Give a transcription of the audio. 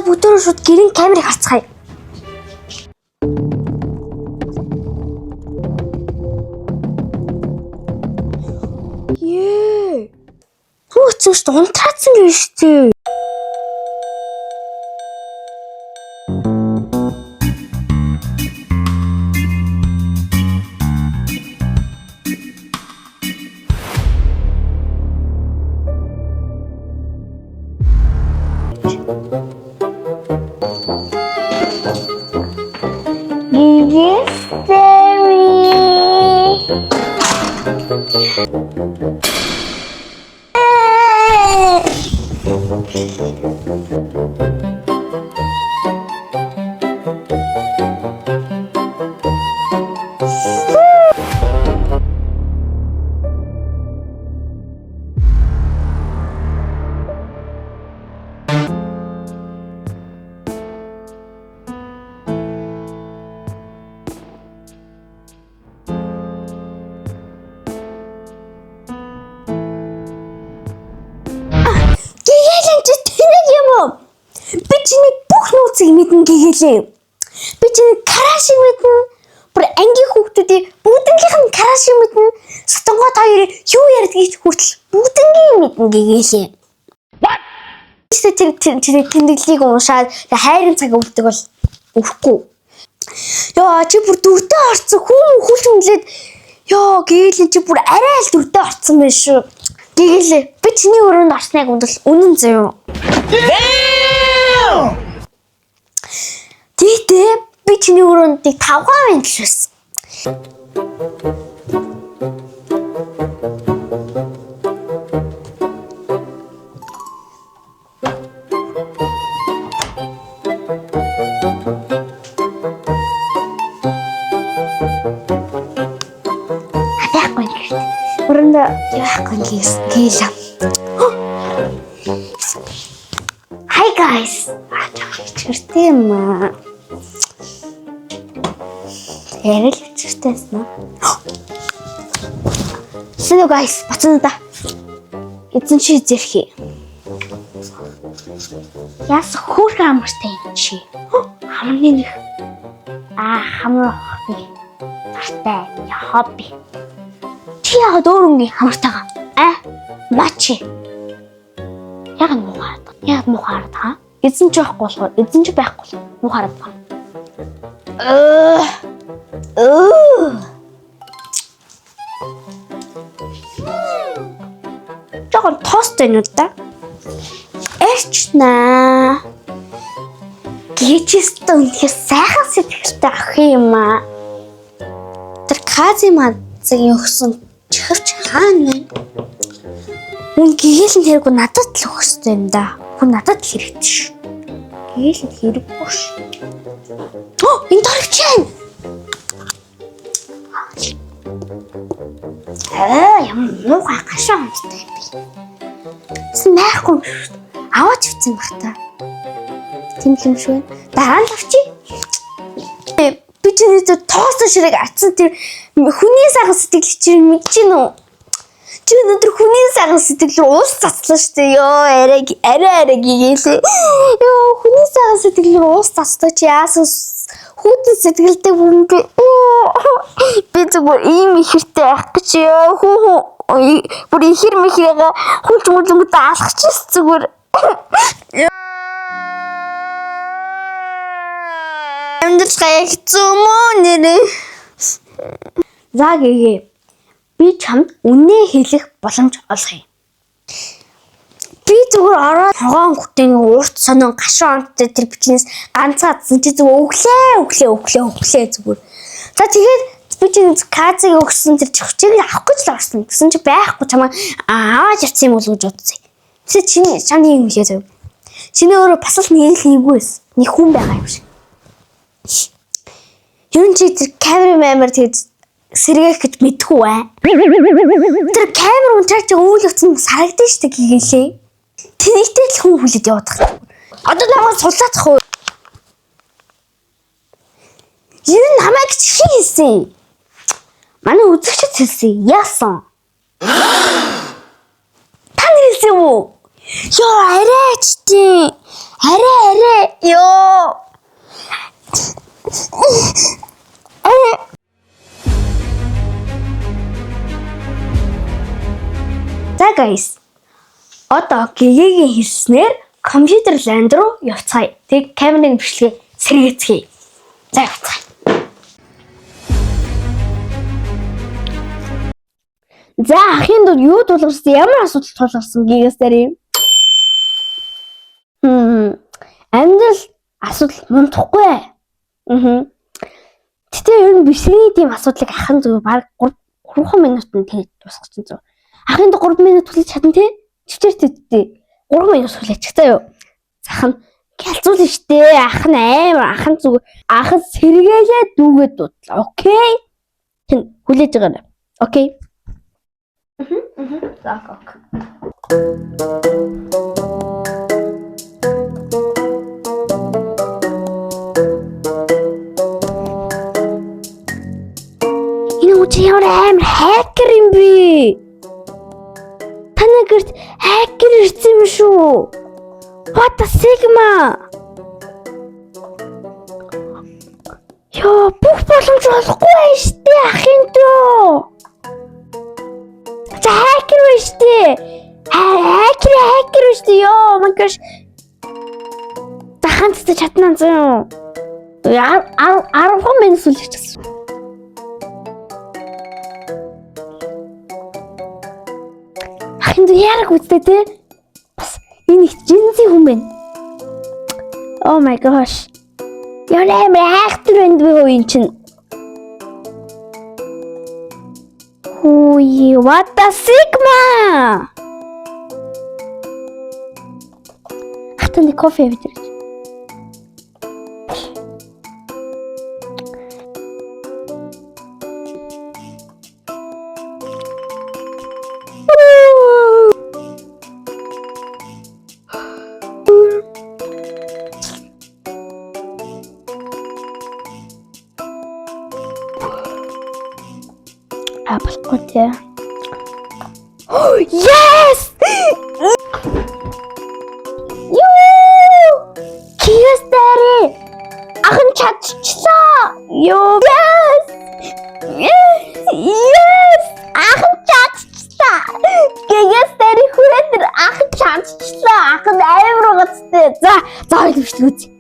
бүгдөө шууд гэрийн камерыг харцгаая. Ее. Хөөцөө шүү дээ унтраацсан гэж шүү дээ. Би чиний бүх нууцыг мэднэ гэгэлээ. Би чиний крашиг мэднэ. Бүр ангийн хүүхдүүдийн бүгднгийнх нь крашиг мэднэ. Сатангот хоёрыг юу ярьдгийг хүртэл бүгднгийн мэднэ гэгэлээ. What? Тэмдэглэлийг уншаад хайрын цаг өвддөг бол өрөхгүй. Яа чи бүр дөртөө орцсон хүлж хүнлээд ёо гээл чи бүр арай л дөртөө орцсон байх шүү. Гэгэлээ би чиний өрөөнд орсныг үндэл үнэн зөө. Тэгтээ би чиний өрөөнд 5% төлсөн. Өрөөнд яахгүй гээл. Hi guys. Чиртэм. Ярил чиртэсэн. Hello guys, бацсан да. Эзэн чи зэрхий. Яс хөөх амартай юм чи. Хамны нэг. Хамрах би. Тартай хобби. Чи яагаад өөрөнгө хамартайгаа? Мачи. Яагаад мухаард? Яагаад мухаард хаа? Эзэн ч байхгүй болохоор эзэн ч байхгүй бол мухаард ба. Жогон тост энэ удаа. Эрчнаа. Гэчээстэй үнэхээр сайхан сэтгэлтэй ах юм аа. Тэр Казимадзыг өгсөн чихэрч хаана вэ? Мөн гээлийн хэрэггүй надад л өгөхтэй юм да. Хүн надад л хэрэгтэй ш. Гээлийн хэрэггүй ш. Энэ дөрвчэн. Ямар муухай гашаа юмтай би. Смайхгүй юм шүү. Аваач вцэн бах та. Тийм л юм шүү. Дараа нь авчи. Би чиний тост ширэг атсан тэр хүний сайхан сэтгэл чир мэдэж гин үү? Чи өнөөдөр хүний сайхан сэтгэл рүү уус цацлаа штэ ёо арай гээйлээ. Ёо хүний сайхан сэтгэл рүү уус цацдаг чи яасус хүүтэн сэтгэлтэй хүн би зүгээр ийм ихэртэй ах гэж ёо бүр ихэр мэхрэгээ хүлж мүлэнгүүд алах чи зүгээр. Амдэрч хэцүү мөн нэрээ. За гээгээ. Би чамд үнэ хэлэх боломж олгоё. Би зүгээр ороод хогоон хүтэн уурт сонин гашуун онцтой тэр бичнээс ганцаадсан чи зүгээр өглөө зүгээр. За тэгээд би чинь Казиг өгсөн тэр чихчийг авах гэж л орсон. Гэсэн чи байхгүй чамаа аваад явсан юм уу гэж бодсон. Тэ чиний чамны юм хэлээ. Чиний өөрөө бас л нэг хийггүй байсан. Нэг хүн байгаа юм шиг. Юу ч тэр камер тэгээд сэргээх гэж мэдгүй бай. Тэр камер унтраач үйл явцсан сарагдсан шүү дээ гээгэлээ. Тэнийгтэй л хүн хүлээд яваад байгаа. Одоо намайг сулаацах уу? Энэ намайг чи хийсэн. Манай үзэгчд хэлсэн. Яасан? Та нэрсэн үү? Ёо арайч тий. Арай. Ёо. За guys. Одоо гэгээгийн хэлснээр компьютер ланд руу явцгаая. Тэг камерын бичлэгээ сэргээцгээе. За явцгаая. За ахын дунд юу тулгарсан? Ямар асуудал тулгарсан гэгээс дээр юм? Амьдрал асуудал мундахгүй. Гэтэ ер нь бичлэгийн тийм асуудлыг ахын зүгээр баг 3 минутанд тэгээд дуусгачих зү. Ахын дунд 3 минут хүлээж чадна тий? Чичээртэй 3 минут хүлээчих заа юу. Захын гэлзүүлнэ штэ. Ах нь амар ахын зүг ахын сэргээлээ дүүгээд дутлаа. Окей. Хэн хүлээж байгаа нэ. Окей. За ок. Энэ үчи ямар хакер юм бэ? Танагт хакер ирсэн юм шүү. What the Sigma? Ёо, бүх боломж болохгүй байх штэ ахын дөө. За хакер вэ штэ. Хакер штэ ёо, манкаш. Дахант чадна зөө. 10 минут сүлжчихсэн. Ахын дөө яраг үстэй те. Энэ их жинси хүн байна. Oh my gosh. Яа нэмэр хактер энд би хөө ин чин. Ой, what the Sigma? Хатан кофе авчирч. Аппликация. Yes! Юу! Киэстери! Ахын чадчихлаа. Юу! Yes! Ахын чадчихлаа. Киэстери хүрээд ахын чадчихлаа. Ахын амар гоцтой. За, ойлвч үз.